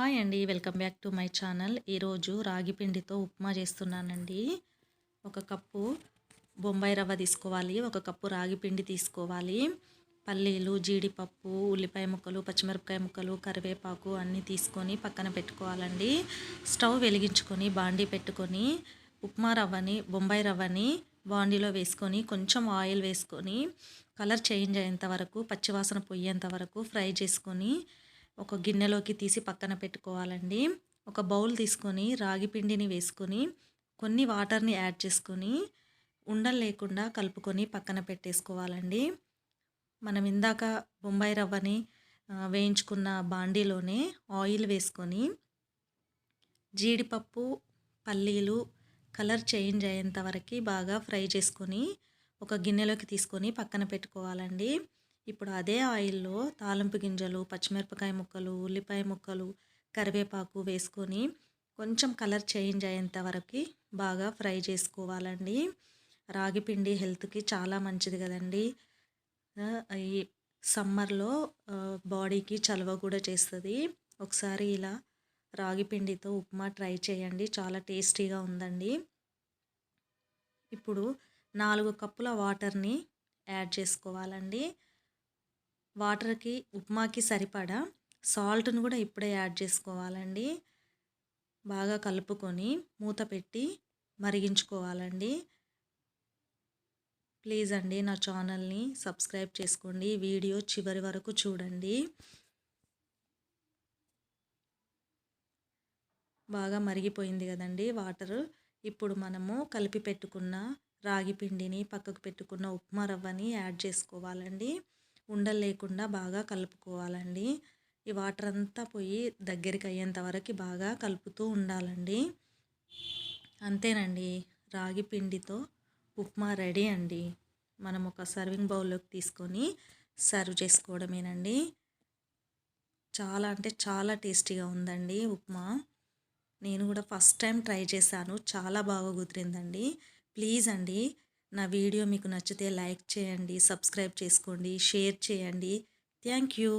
Hi అండి. Welcome back to my channel. ఈరోజు రాగి పిండితో ఉప్మా చేస్తున్నానండి. ఒక కప్పు బొంబాయి రవ్వ తీసుకోవాలి. ఒక కప్పు రాగి పిండి తీసుకోవాలి. పల్లీలు, జీడిపప్పు, ఉల్లిపాయ ముక్కలు, పచ్చిమిరపకాయ ముక్కలు, కరివేపాకు అన్నీ తీసుకొని పక్కన పెట్టుకోవాలండి. స్టవ్ వెలిగించుకొని బాండీ పెట్టుకొని ఉప్మా రవ్వని, బొంబాయి రవ్వని బాండీలో వేసుకొని కొంచెం ఆయిల్ వేసుకొని కలర్ చేంజ్ అయ్యేంత వరకు, పచ్చివాసన పోయేంత వరకు ఫ్రై చేసుకొని ఒక గిన్నెలోకి తీసి పక్కన పెట్టుకోవాలండి. ఒక బౌల్ తీసుకొని రాగి పిండిని వేసుకొని కొన్ని వాటర్ని యాడ్ చేసుకొని ఉండలు లేకుండా కలుపుకొని పక్కన పెట్టేసుకోవాలండి. మనం ఇందాక బొంబాయి రవ్వని వేయించుకున్న బాండీలోనే ఆయిల్ వేసుకొని జీడిపప్పు, పల్లీలు కలర్ చేంజ్ అయ్యేంత వరకు బాగా ఫ్రై చేసుకొని ఒక గిన్నెలోకి తీసుకొని పక్కన పెట్టుకోవాలండి. ఇప్పుడు అదే ఆయిల్లో తాలింపు గింజలు, పచ్చిమిరపకాయ ముక్కలు, ఉల్లిపాయ ముక్కలు, కరివేపాకు వేసుకొని కొంచెం కలర్ చేంజ్ అయ్యేంత వరకు బాగా ఫ్రై చేసుకోవాలండి. రాగి పిండి హెల్త్కి చాలా మంచిది కదండి. ఈ సమ్మర్లో బాడీకి చలవ కూడా చేస్తుంది. ఒకసారి ఇలా రాగి పిండితో ఉప్మా ట్రై చేయండి, చాలా టేస్టీగా ఉందండి. ఇప్పుడు 4 కప్పుల వాటర్ని యాడ్ చేసుకోవాలండి. వాటర్కి ఉప్మాకి సరిపడా సాల్ట్ను కూడా ఇప్పుడే యాడ్ చేసుకోవాలండి. బాగా కలుపుకొని మూత పెట్టి మరిగించుకోవాలండి. ప్లీజ్ అండి నా ఛానల్ని సబ్స్క్రైబ్ చేసుకోండి, వీడియో చివరి వరకు చూడండి. బాగా మరిగిపోయింది కదండి వాటరు. ఇప్పుడు మనము కలిపి పెట్టుకున్న రాగి పిండిని, పక్కకు పెట్టుకున్న ఉప్మా రవ్వని యాడ్ చేసుకోవాలండి. ఉండలు లేకుండా బాగా కలుపుకోవాలండి. ఈ వాటర్ అంతా పోయి దగ్గరికి అయ్యేంత వరకు బాగా కలుపుతూ ఉండాలండి. అంతేనండి, రాగి పిండితో ఉప్మా రెడీ అండి. మనం ఒక సర్వింగ్ బౌల్లోకి తీసుకొని సర్వ్ చేసుకోవడమేనండి. చాలా అంటే చాలా టేస్టీగా ఉందండి ఉప్మా. నేను కూడా ఫస్ట్ టైం ట్రై చేశాను, చాలా బాగా కుదిరిందండి. ప్లీజ్ అండి, నా వీడియో మీకు నచ్చితే లైక్ చేయండి, సబ్స్క్రైబ్ చేసుకోండి, షేర్ చేయండి. Thank you.